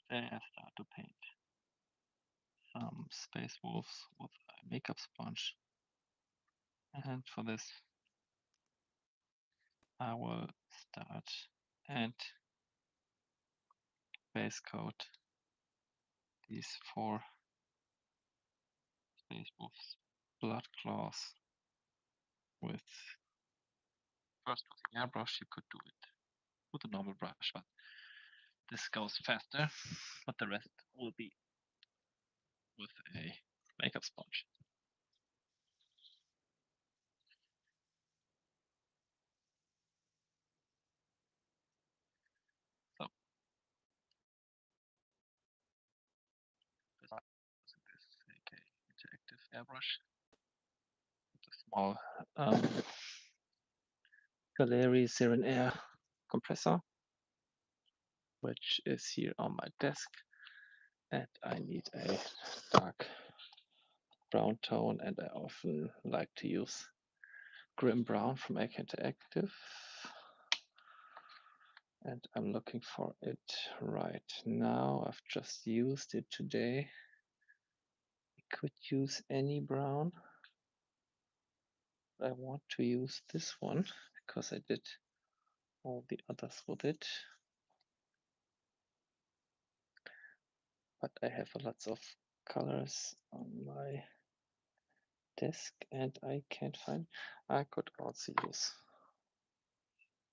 Then I start to paint some space wolves with a makeup sponge. And for this, I will start and base coat these 4 space wolves blood claws with first with the airbrush. You could do it with a normal brush, but this goes faster. But the rest will be with a makeup sponge. So this AK interactive airbrush with a small Galeri Siren Air compressor, which is here on my desk. And I need a dark brown tone, and I often like to use Grim Brown from AK Interactive. And I'm looking for it right now. I've just used it today. I could use any brown. I want to use this one because I did all the others with it. But I have lots of colors on my desk and I can't find. I could also use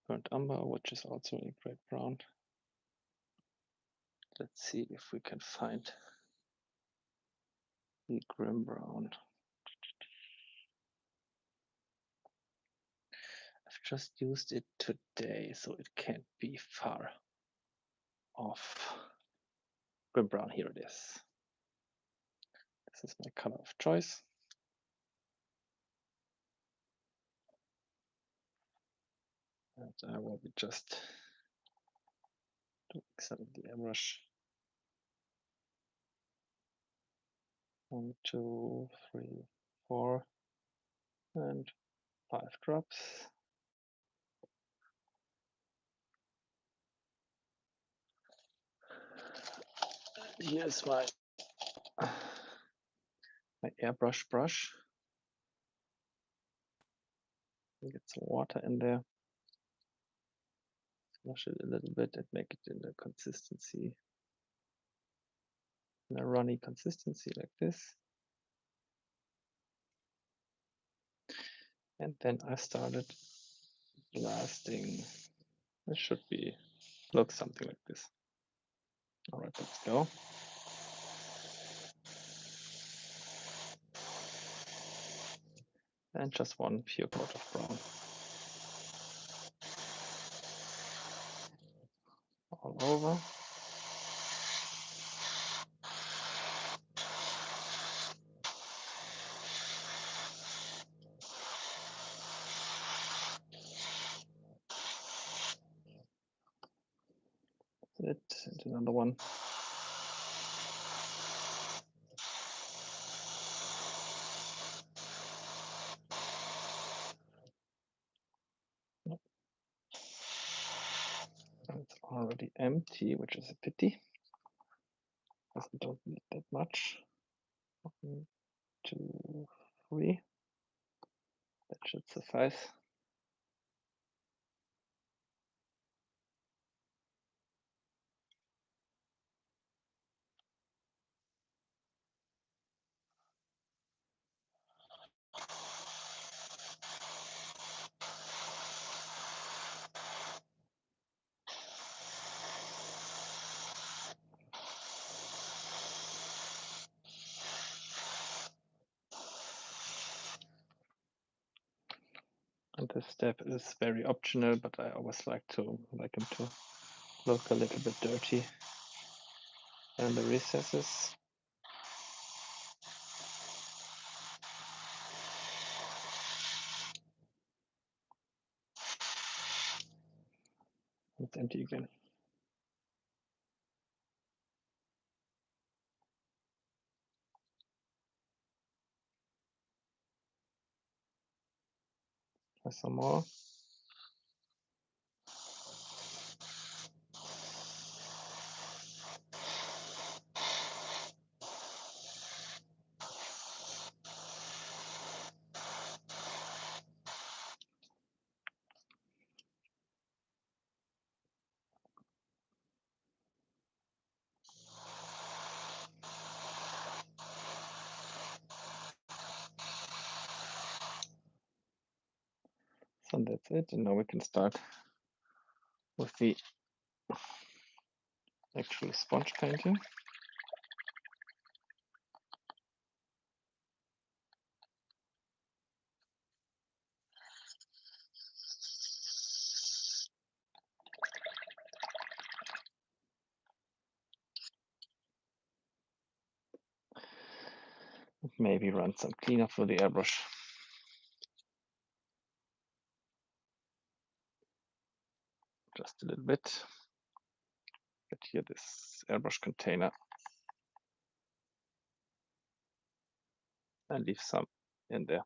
burnt umber, which is also a great brown. Let's see if we can find the grim brown. I've just used it today, so it can't be far off. Grim brown, here it is. This is my color of choice. And I will be just doing some of the airbrush. 1, 2, 3, 4, and 5 drops. Here's my airbrush brush. Get some water in there. Wash it a little bit and make it in a consistency, in a runny consistency like this. And then I started blasting. It should be look something like this. All right, let's go. And just one pure coat of brown all over. That's it. And another one. And it's already empty, which is a pity, because I don't need that much. 1, 2, 3. That should suffice. And this step is very optional, but I always like him to look a little bit dirty in the recesses. It's empty again. Try some more. And that's it. And now we can start with the actual sponge painting. Maybe run some cleaner through the airbrush. Just a little bit. Get here this airbrush container and leave some in there.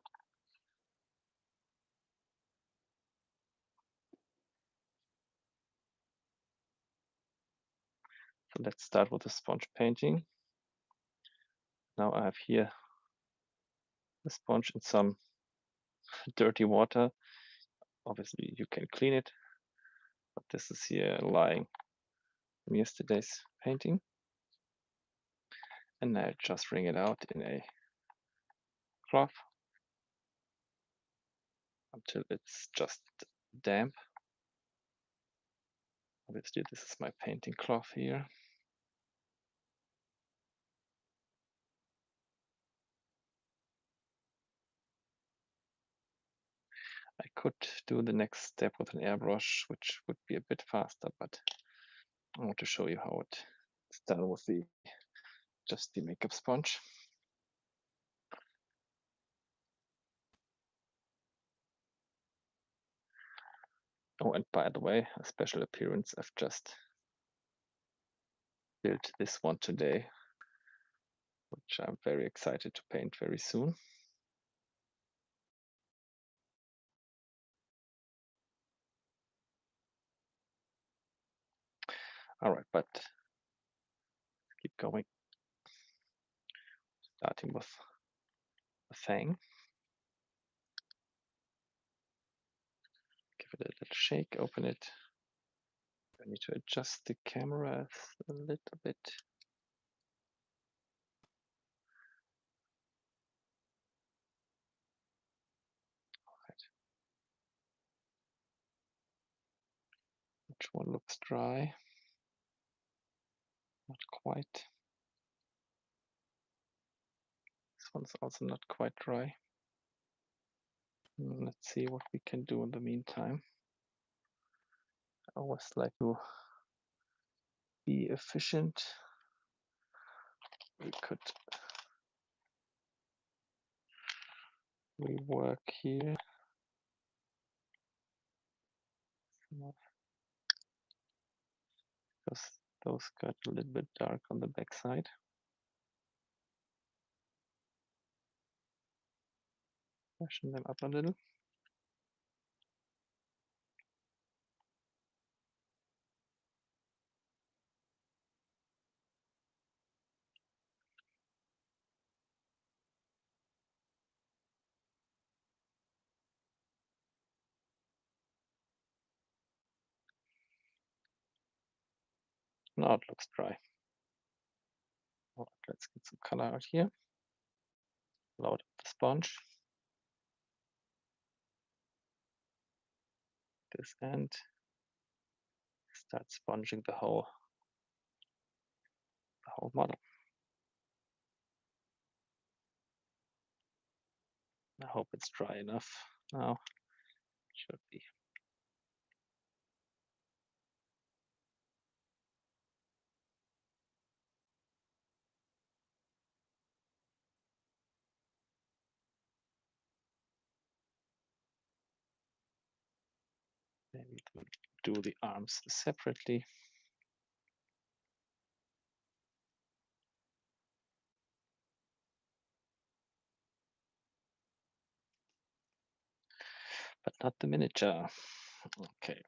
So let's start with the sponge painting. Now I have here the sponge in some dirty water. Obviously you can clean it, but this is here lying from yesterday's painting. And I just wring it out in a cloth until it's just damp. Obviously this is my painting cloth here. I could do the next step with an airbrush, which would be a bit faster, but I want to show you how it's done with just the makeup sponge. Oh, and by the way, a special appearance, I've just built this one today, which I'm very excited to paint very soon. All right, but keep going. Starting with the fang. Give it a little shake, open it. I need to adjust the camera a little bit. Which one looks dry? Not quite. This one's also not quite dry. Let's see what we can do in the meantime. I always like to be efficient. We could rework here. Because those got a little bit dark on the backside. Freshen them up a little. Now it looks dry. All right, let's get some color out here. Load up the sponge. This end. Start sponging the whole model. I hope it's dry enough now. Should be. Maybe do the arms separately. But not the miniature. Okay.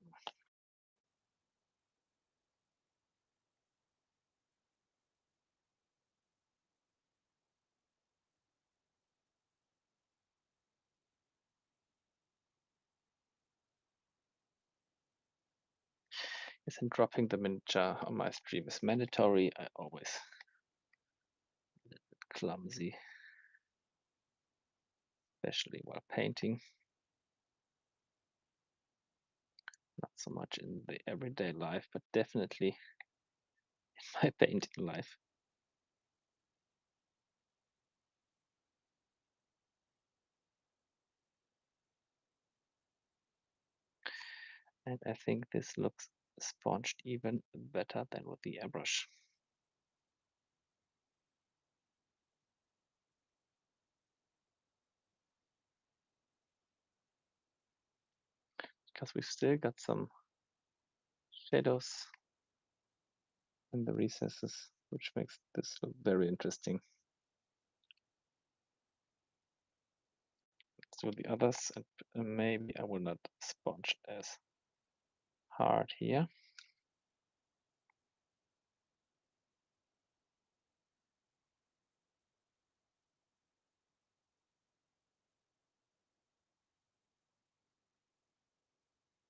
Isn't dropping the miniature on my stream is mandatory? I always a little bit clumsy, especially while painting. so much in the everyday life, but definitely in my painting life. And I think this looks sponged even better than with the airbrush. Because we've still got some shadows in the recesses, which makes this look very interesting. Let's do the others, and maybe I will not sponge as hard here.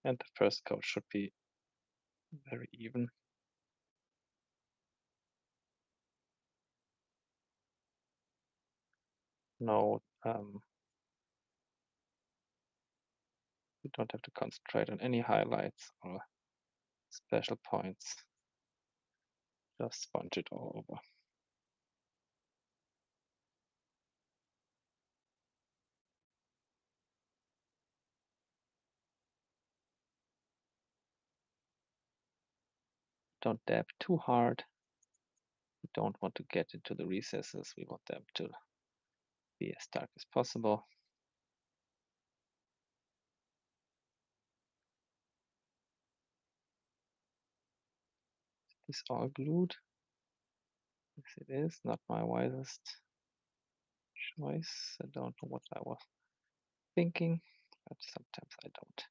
And the first coat should be very even. No, you don't have to concentrate on any highlights or special points. Just sponge it all over. Don't dab too hard. We don't want to get into the recesses. We want them to be as dark as possible. Is all glued? Yes, it is. Not my wisest choice. I don't know what I was thinking, but sometimes I don't.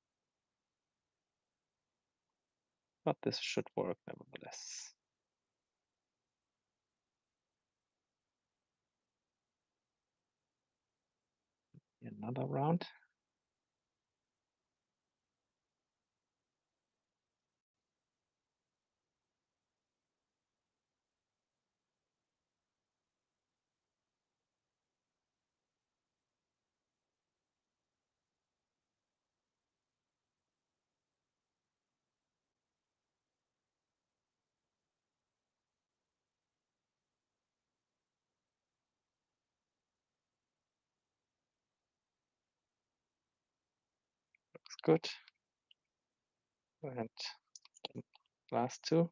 But this should work nevertheless. Another round. Looks good. And last two.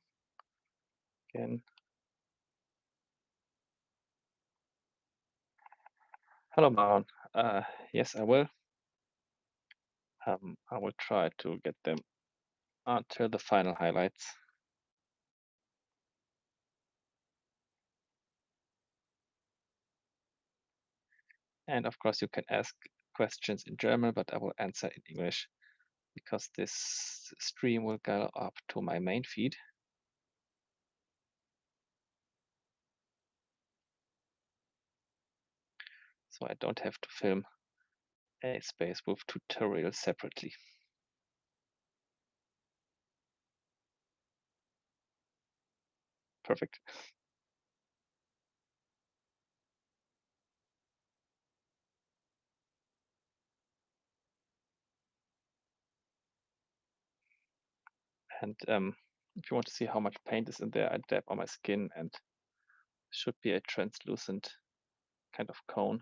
Again. Hello, Baron. Yes, I will. I will try to get them until the final highlights. And of course, you can ask questions in German, but I will answer in English because this stream will go up to my main feed. So I don't have to film a Space Wolf tutorial separately. Perfect. And if you want to see how much paint is in there, I dab on my skin and should be a translucent kind of cone.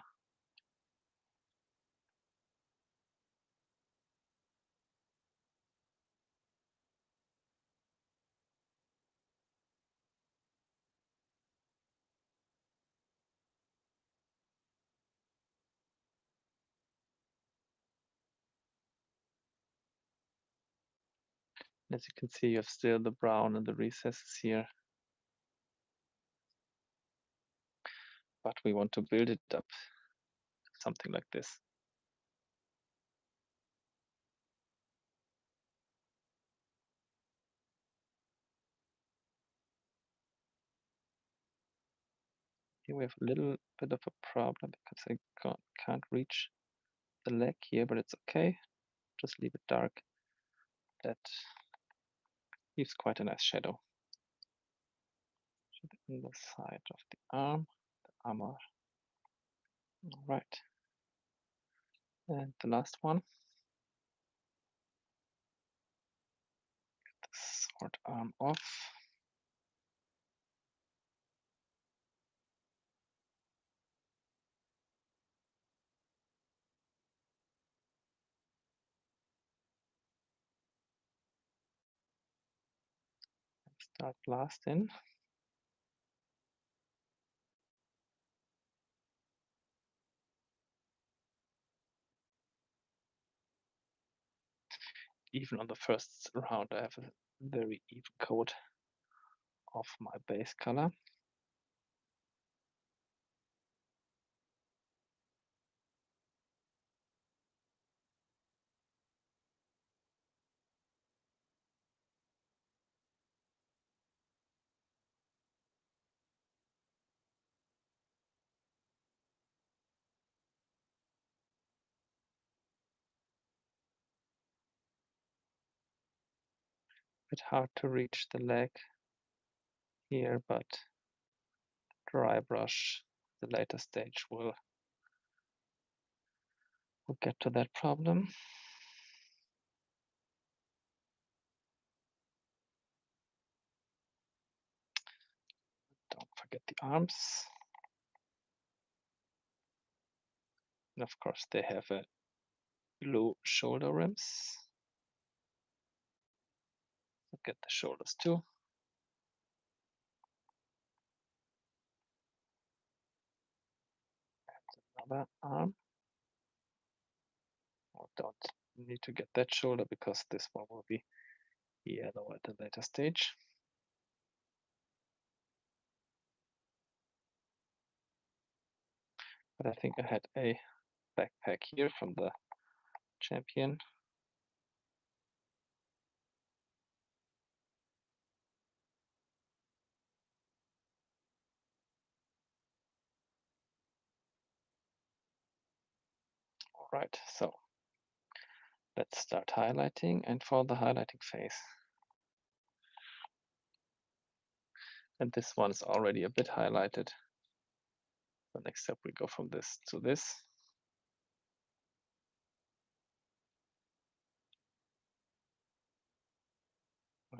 As you can see, you have still the brown in the recesses here. But we want to build it up to something like this. Here we have a little bit of a problem because I can't reach the leg here, but it's okay. Just leave it dark. That leaves quite a nice shadow. On the side of the arm, the armor. All right. And the last one. short arm off. Start blasting. Even on the first round, I have a very even coat of my base color. Bit hard to reach the leg here, but dry brush the later stage will get to that problem. Don't forget the arms. And of course they have a blue shoulder rims. So get the shoulders too. And another arm. Oh, don't need to get that shoulder because this one will be yellow at a later stage. But I think I had a backpack here from the champion. All right, so let's start highlighting. And for the highlighting phase, and this one is already a bit highlighted. The next step, we go from this to this.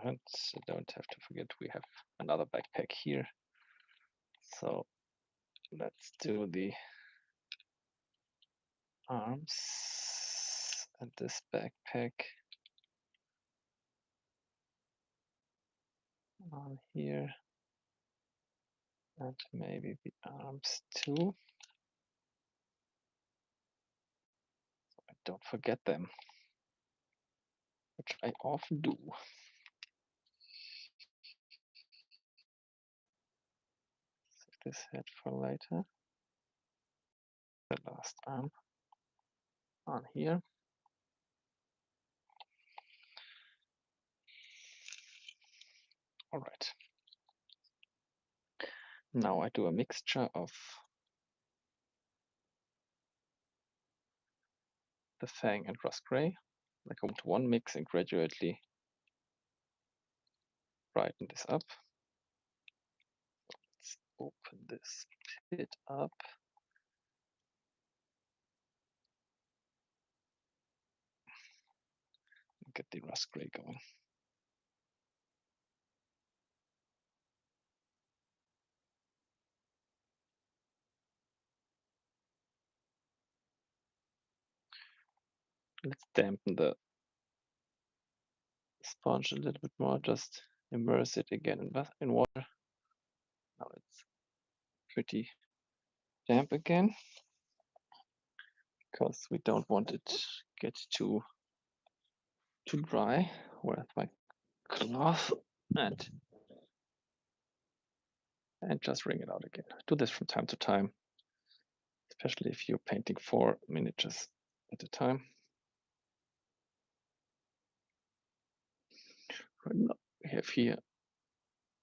And don't have to forget we have another backpack here. So let's do the arms and this backpack on here, and maybe the arms too. I don't forget them, which I often do. Save this head for later. The last arm on here. All right. Now I do a mixture of the Fang and Rust Gray. I go into one mix and gradually brighten this up. Let's open this pit up. And get the Rust Gray going. Let's dampen the sponge a little bit more, just immerse it again in water. Now it's pretty damp again, because we don't want it to get too dry. Where's my cloth? And just wring it out again. Do this from time to time, especially if you're painting 4 miniatures at a time. We have here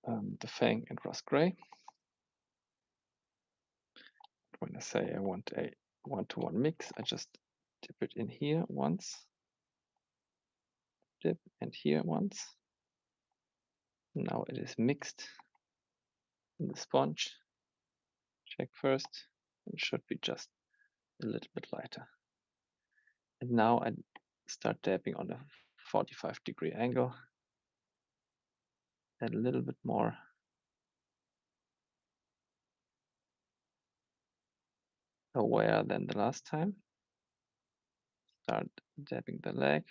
the Fang and Rust Gray. When I say I want a 1-to-1 mix, I just dip it in here once, dip, and here once. Now it is mixed in the sponge. Check first. It should be just a little bit lighter. And now I start dabbing on a 45-degree angle add a little bit more aware than the last time. Start dabbing the leg.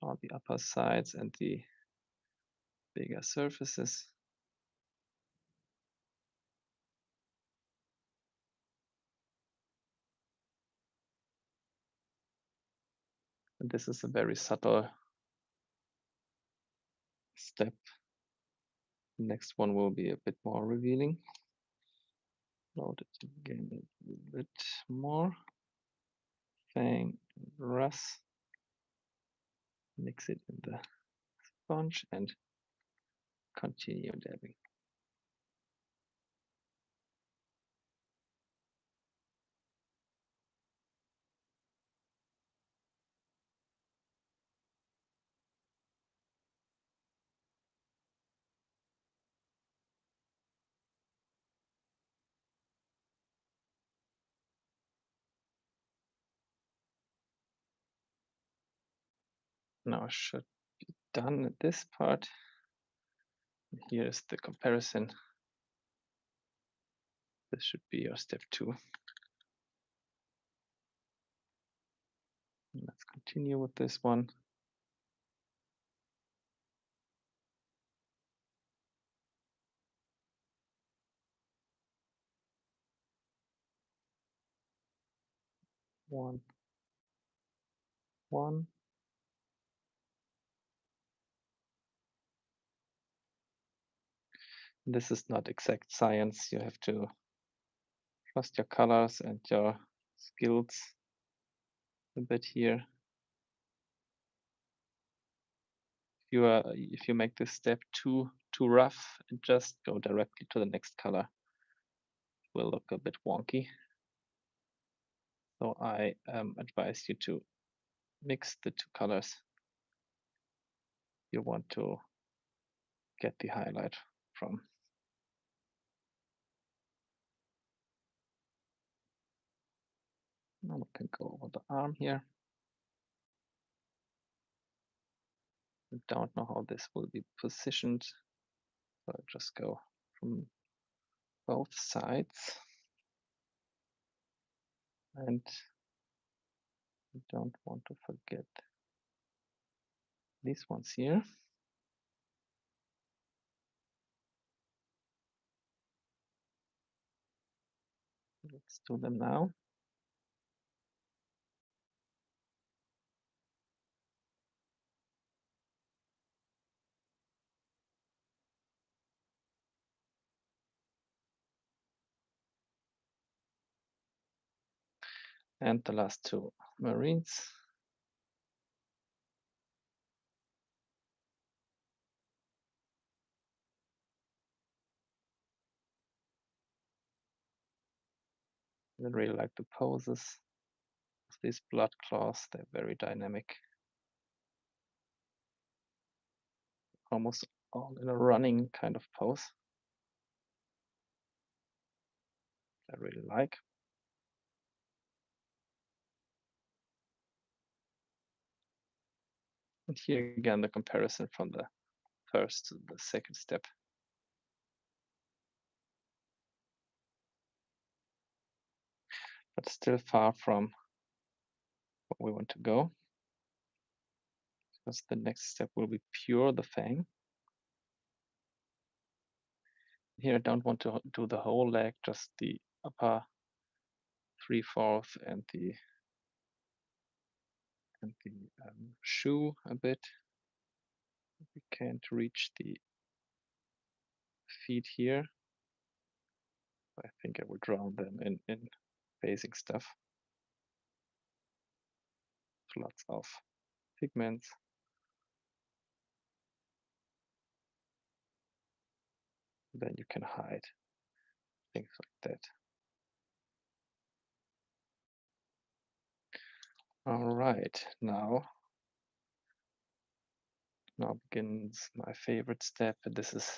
All the upper sides and the bigger surfaces. And this is a very subtle step. The next one will be a bit more revealing. Load it again a bit more. Fang, Russ. Mix it in the sponge and continue dabbing. Now I should be done at this part. Here is the comparison. This should be your step 2. Let's continue with this one. One. This is not exact science. You have to trust your colors and your skills a bit here. If you make this step too rough, just go directly to the next color. It will look a bit wonky. So I advise you to mix the 2 colors you want to get the highlight from. Now we can go over the arm here. I don't know how this will be positioned, so I'll just go from both sides. And I don't want to forget these ones here. Let's do them now. And the last 2 Marines. I really like the poses of these blood claws. They're very dynamic. Almost all in a running kind of pose. I really like. And here again, the comparison from the first to the second step. But still far from what we want to go. Because the next step will be pure the fang. Here I don't want to do the whole leg, just the upper 3/4 and the shoe a bit. We can't reach the feet here. I think I will drown them in basic stuff. Lots of pigments. Then you can hide things like that. All right, now begins my favorite step. This is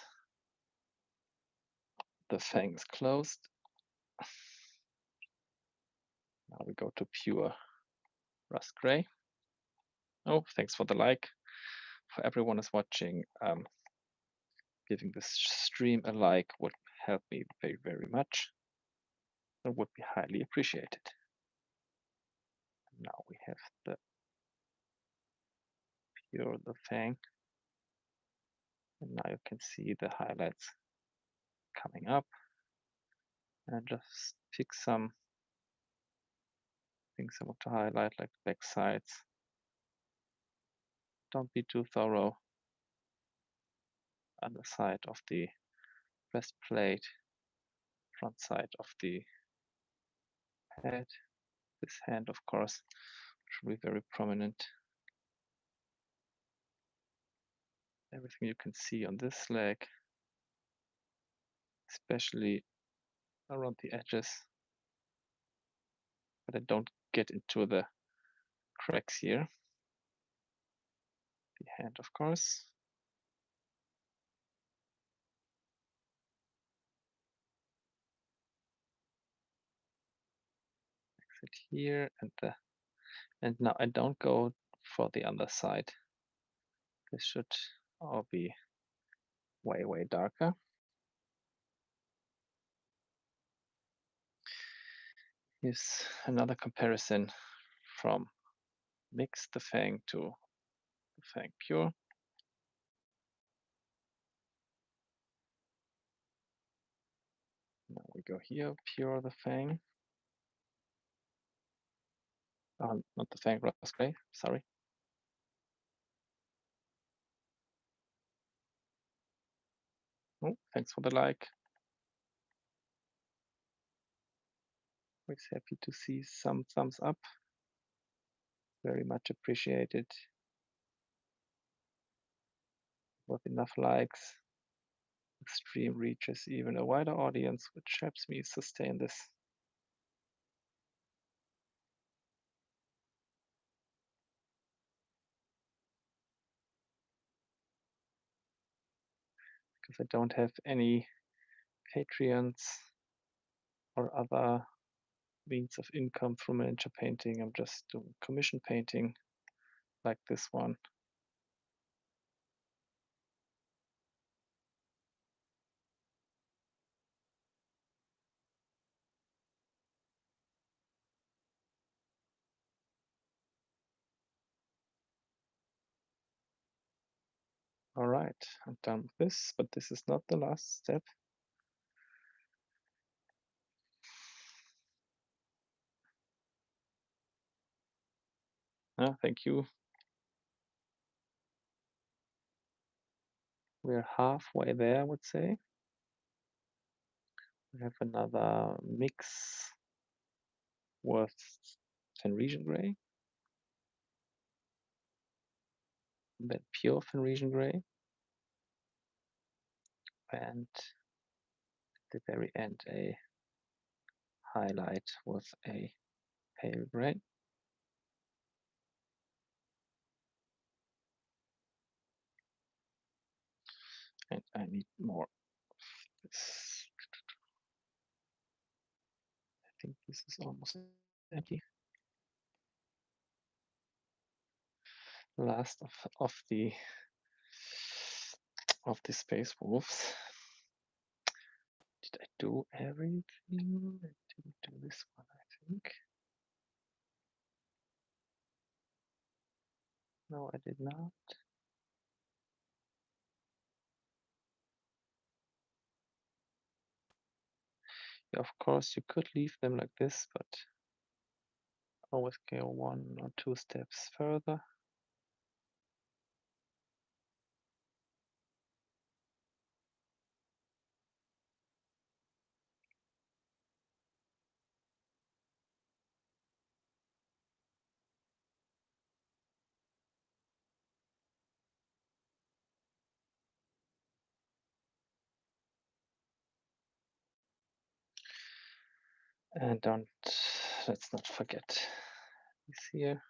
the fangs closed. Now we go to pure rust gray. Oh, thanks for the like. For everyone who's watching, giving this stream a like would help me very, very much. It would be highly appreciated. Now we have the pure the Fang, and now you can see the highlights coming up. And just pick some things I want to highlight, like back sides. Don't be too thorough. Underside of the breastplate, front side of the head. This hand, of course, should be very prominent. Everything you can see on this leg, especially around the edges, but I don't get into the cracks here. The hand, of course. Exit here, and now I don't go for the other side. This should all be way, way darker. Here's another comparison from mix the Fang to the Fang pure. Now we go here, pure the Fang. Not the Fang, Rust Gray, sorry. Oh, thanks for the like. Always happy to see some thumbs up. Very much appreciated. With enough likes, the stream reaches even a wider audience, which helps me sustain this. Because I don't have any Patreons or other means of income through miniature painting. I'm just doing commission painting like this one. All right, I'm done with this, but this is not the last step. Thank you. We're halfway there, I would say. We have another mix with Fenrisian Gray, then pure Fenrisian Gray, and at the very end a highlight with a pale gray. And I need more of this. I think this is almost empty. Last of the space wolves. Did I do everything? I didn't do this one, I think. No, I did not. Yeah, of course, you could leave them like this, but always go 1 or 2 steps further. And let's not forget this here.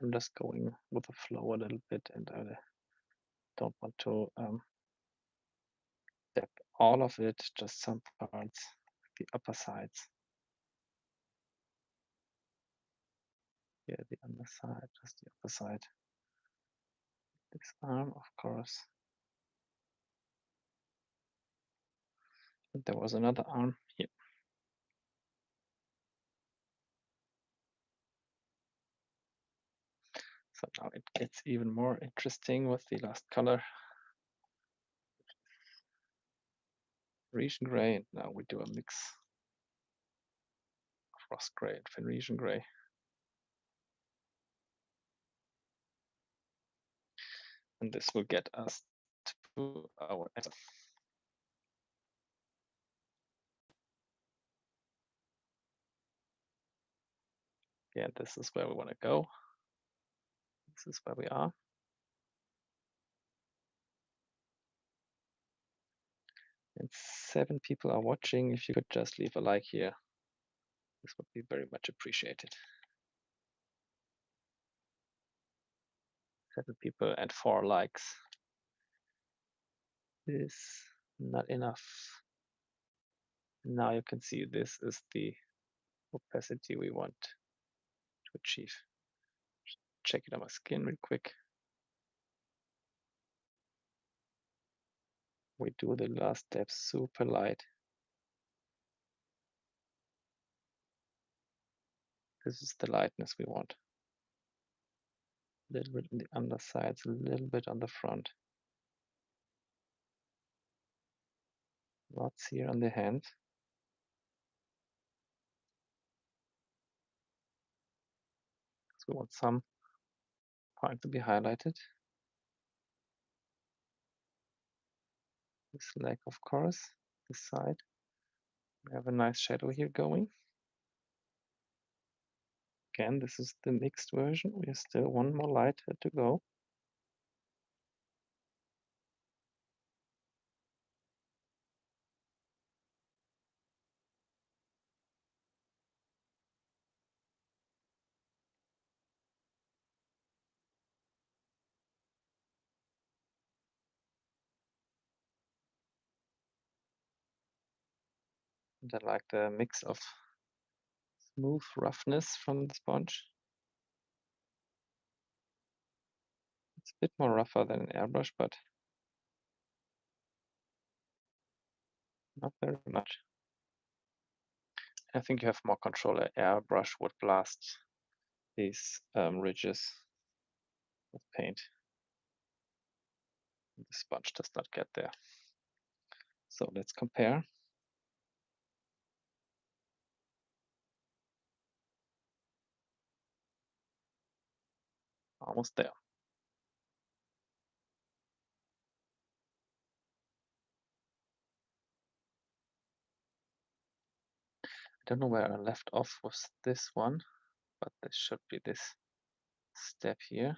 I'm just going with the flow a little bit, and I don't want to step all of it, just some parts, the upper sides. Here the underside, just the other side. This arm, of course. And there was another arm here. So now it gets even more interesting with the last color. Venetian gray, and now we do a mix. Frost gray and Venetian gray. And this will get us to our answer. Yeah, this is where we want to go. This is where we are. And 7 people are watching. If you could just leave a like here, this would be very much appreciated. 7 people and 4 likes is not enough. Now you can see this is the opacity we want to achieve. Check it on my skin real quick. We do the last step super light. This is the lightness we want. A little bit on the undersides, a little bit on the front. Lots here on the hand. So we want some part to be highlighted. This leg, of course, this side. We have a nice shadow here going. Again, this is the mixed version. We have still one more light to go. And I like the mix of smooth roughness from the sponge. It's a bit more rougher than an airbrush, but not very much. I think you have more control. An airbrush would blast these ridges with paint. The sponge does not get there. So let's compare. Almost there. I don't know where I left off with this one, but this should be this step here.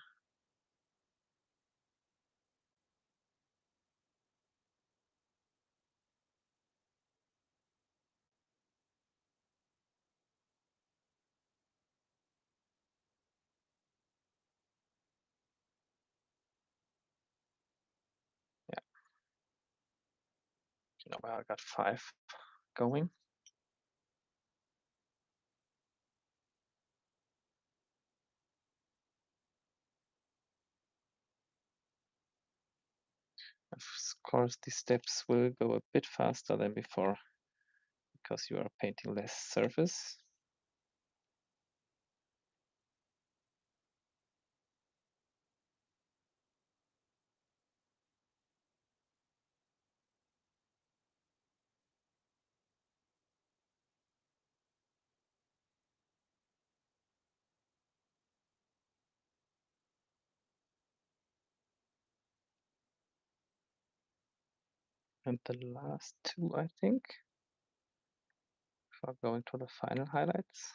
Yeah. You know where I got 5 going. Of course, the steps will go a bit faster than before because you are painting less surface. And the last 2, I think, before going to the final highlights.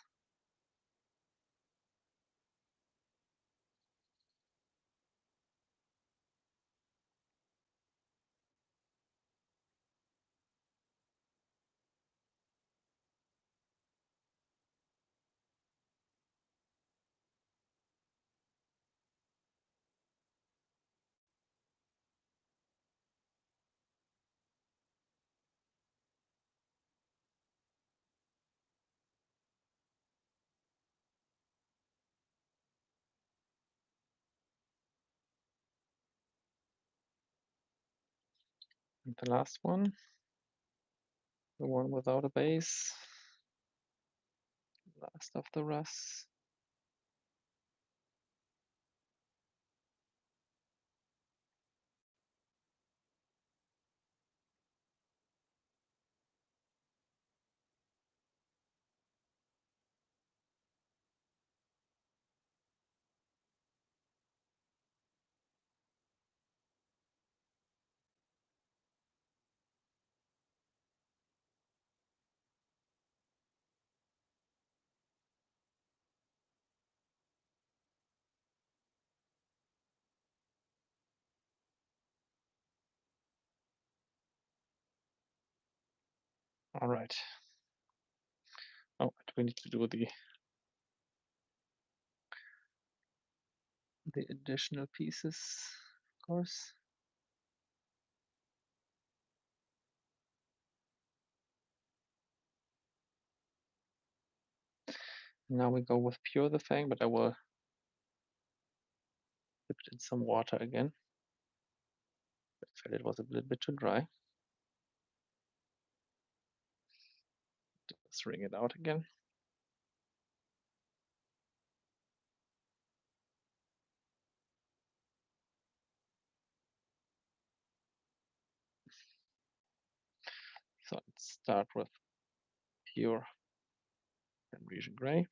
And the last one, the one without a base, last of the Russ. All right. Oh, we need to do the additional pieces, of course. Now we go with pure the Fang, but I will dip it in some water again. I felt it was a little bit too dry. Let's wring it out again. So let's start with pure Ambrosian Gray.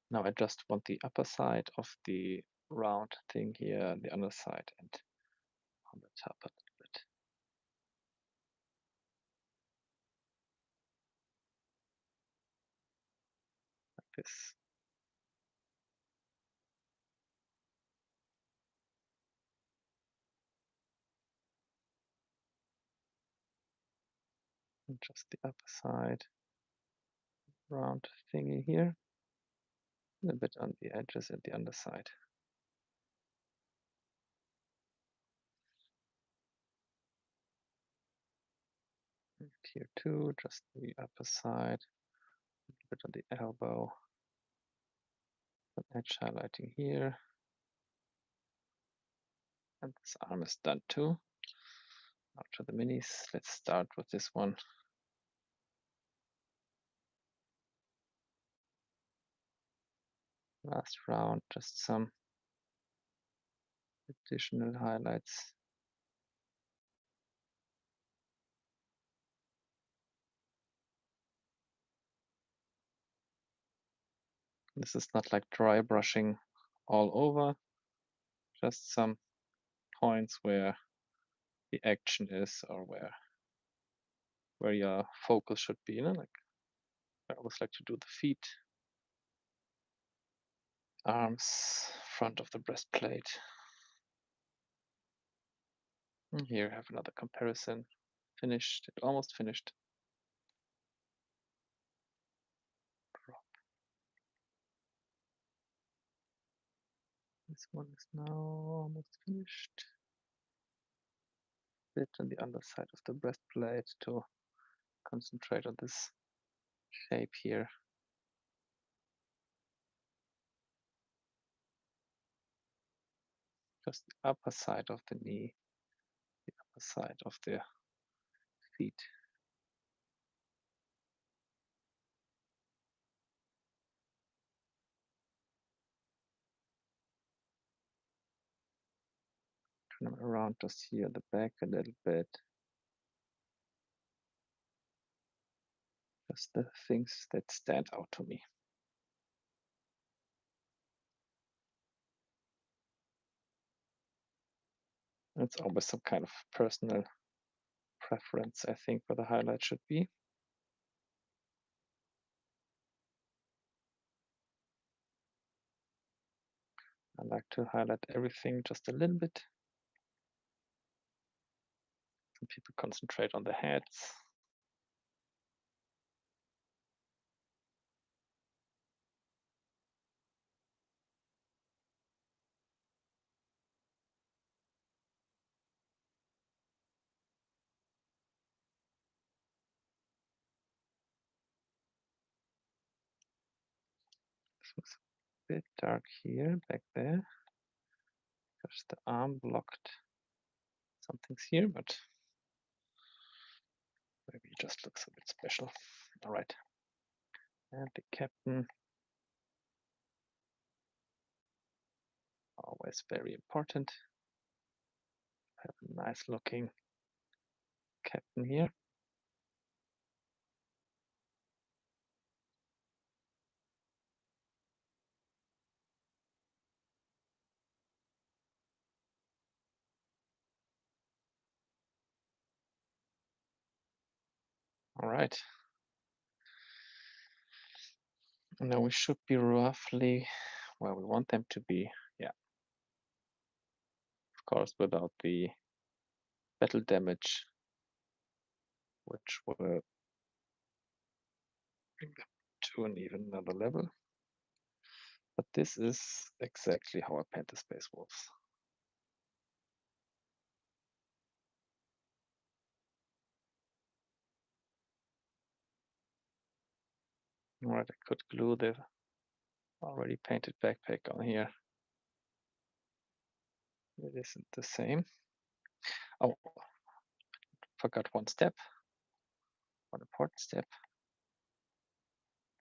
Now I just want the upper side of the round thing here, and the underside, and on the top a little bit. Like this. And just the upper side, round thingy here. A little bit on the edges and the underside. And here too, just the upper side, a little bit on the elbow. Some edge highlighting here. And this arm is done too. Now to the minis. Let's start with this one. Last round, just some additional highlights. This is not like dry brushing all over, just some points where the action is, or where your focus should be. Like I always like to do the feet, arms, front of the breastplate. And here I have another comparison. Finished, it almost finished. Drop. This one is now almost finished. Bit on the underside of the breastplate to concentrate on this shape here. Just the upper side of the knee, the upper side of the feet. Turn them around just here, the back a little bit. Just the things that stand out to me. It's always some kind of personal preference, I think, where the highlight should be. I like to highlight everything just a little bit. Some people concentrate on the heads. looks a bit dark here, back there, because the arm blocked something's here, but maybe it just looks a bit special. All right, and the captain, always very important. Have a nice looking captain here. All right. Now we should be roughly where we want them to be. Yeah, of course, without the battle damage, which will bring them to an even another level. But this is exactly how I paint the Space Wolves. All right, I could glue the already painted backpack on here. It isn't the same. Oh, forgot one step, one important step.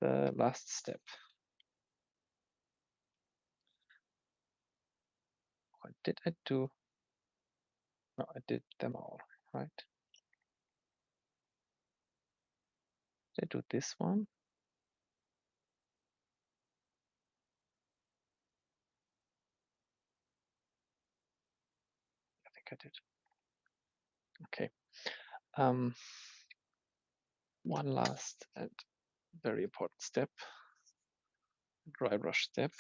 The last step. What did I do? No, I did them all, right? Did I do this one? I think I did. Okay. One last and very important step, dry brush step.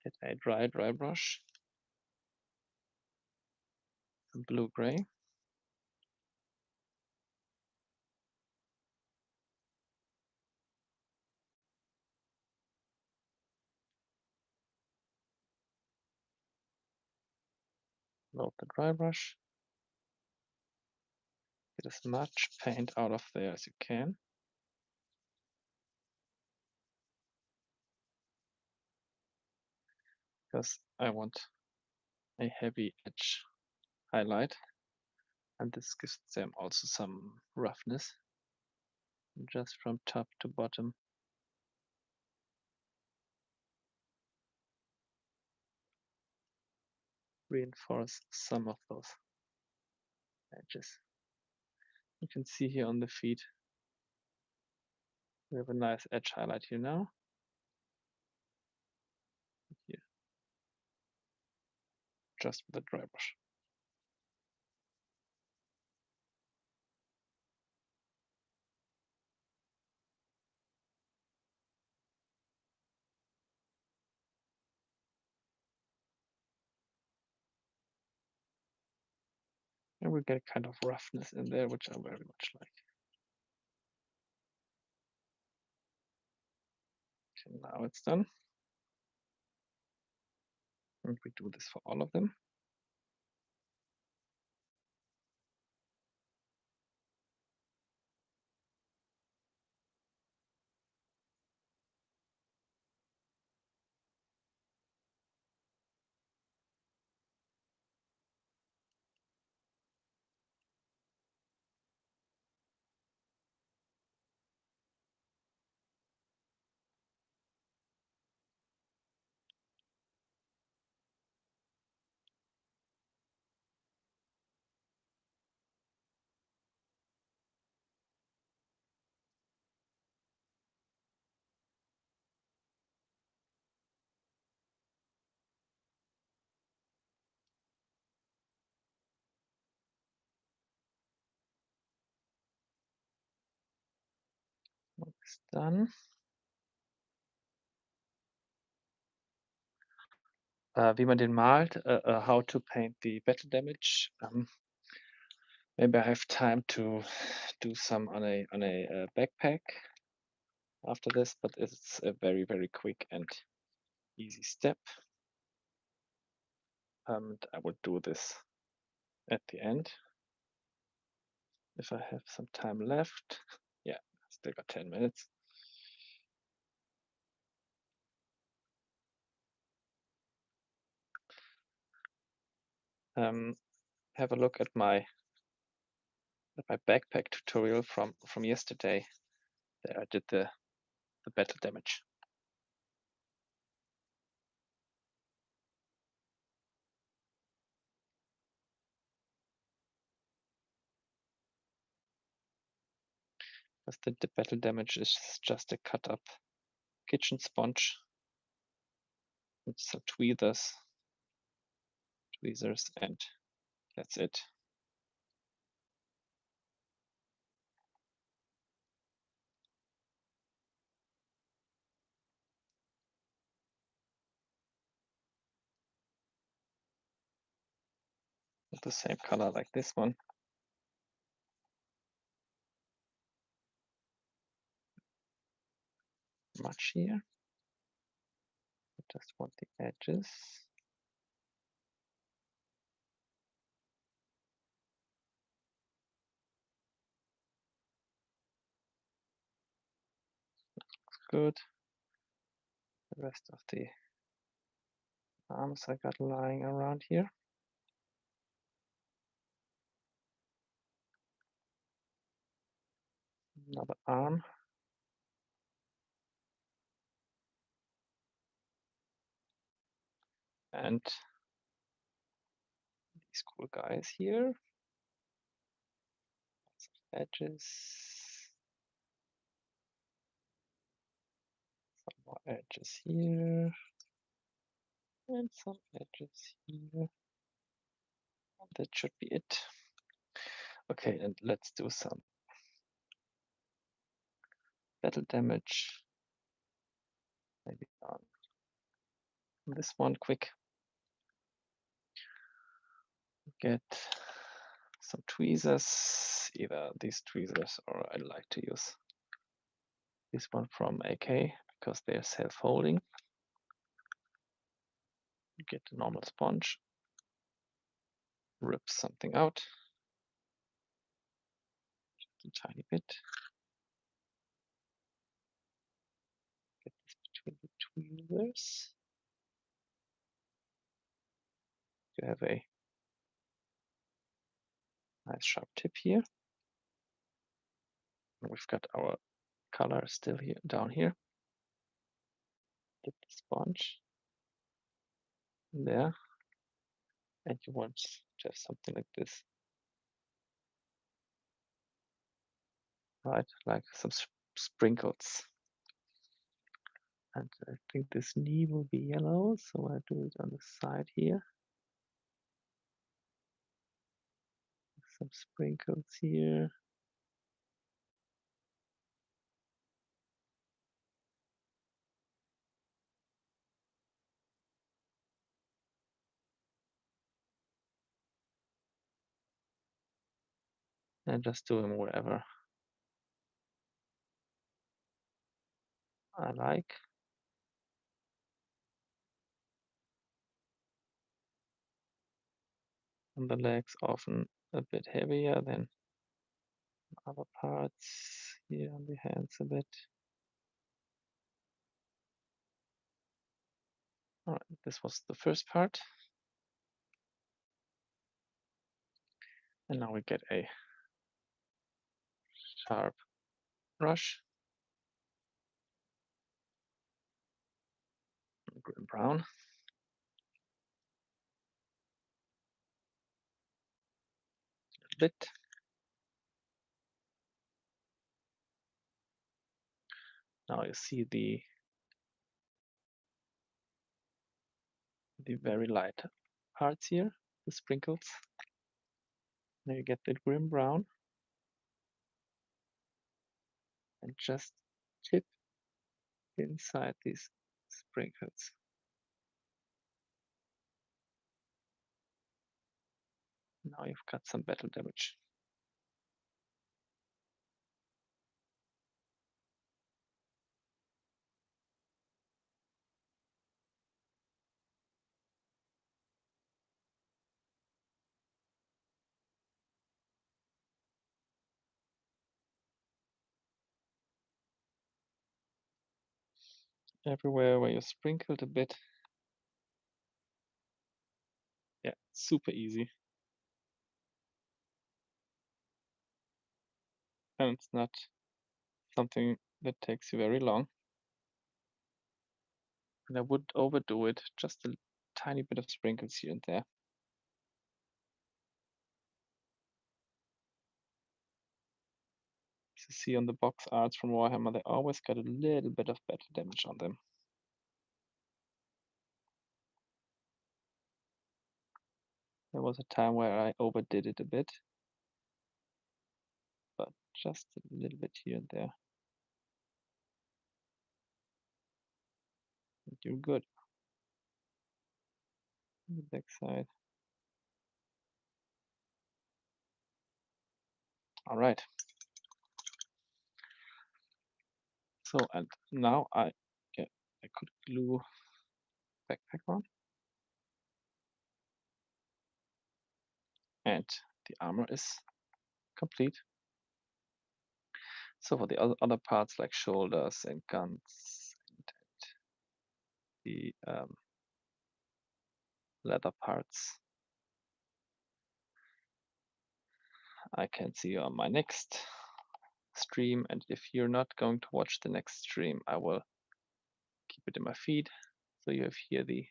Did I dry brush? Blue gray. Load the dry brush. Get as much paint out of there as you can. Because I want a heavy edge highlight, and this gives them also some roughness, just from top to bottom. Reinforce some of those edges. You can see here on the feet, we have a nice edge highlight here now. Here, just with a dry brush. And we get kind of roughness in there, which I very much like. Okay, now it's done. And we do this for all of them. It's done. Wie man den malt, how to paint the battle damage. Maybe I have time to do some on a backpack after this, but it's a very, very quick and easy step. And I will do this at the end if I have some time left. Yeah, Still got 10 minutes. Have a look at my backpack tutorial from yesterday. There I did the battle damage. Because the battle damage is just a cut up kitchen sponge with some tweezers, and that's it. With the same color like this one. Much here. I just want the edges. Looks good. The rest of the arms I got lying around here. Another arm. And these cool guys here. Edges. Some more edges here. And some edges here. That should be it. Okay, and let's do some battle damage. Maybe on this one quick. Get some tweezers, either these tweezers or I like to use this one from AK because they're self-holding. Get the normal sponge, rip something out, just a tiny bit. Get this between the tweezers. You have a nice sharp tip here. And we've got our color still here down here. Dip the sponge there, and you want to have something like this, right? Like some sprinkles. And I think this knee will be yellow, so I do it on the side here. Some sprinkles here. And just do them wherever I like. And the legs often a bit heavier than other parts. Here on the hands a bit. All right, this was the first part. And now we get a sharp brush. Grim brown. A bit. Now you see the very light parts here, the sprinkles. Now you get the grim brown and just tip inside these sprinkles. Now you've got some battle damage. everywhere where you sprinkled a bit. Yeah, super easy. And it's not something that takes you very long. And I wouldn't overdo it, just a tiny bit of sprinkles here and there. As you see on the box arts from Warhammer, they always got a little bit of better damage on them. There was a time where I overdid it a bit, but just a little bit here and there. And you're good. The back side. All right. So, and now I could glue backpack on. And the armor is complete. So for the other parts like shoulders and guns and the leather parts, I can see you on my next stream. And if you're not going to watch the next stream, I will keep it in my feed. So you have here the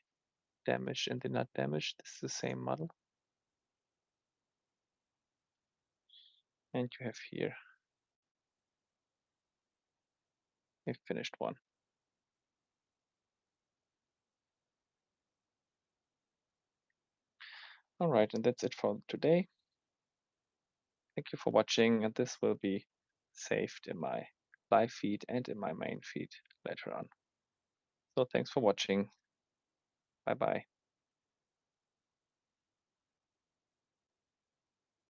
damage and the not damage. This is the same model. And you have here a finished one. All right, and that's it for today. Thank you for watching, and this will be saved in my live feed and in my main feed later on. So thanks for watching. Bye bye.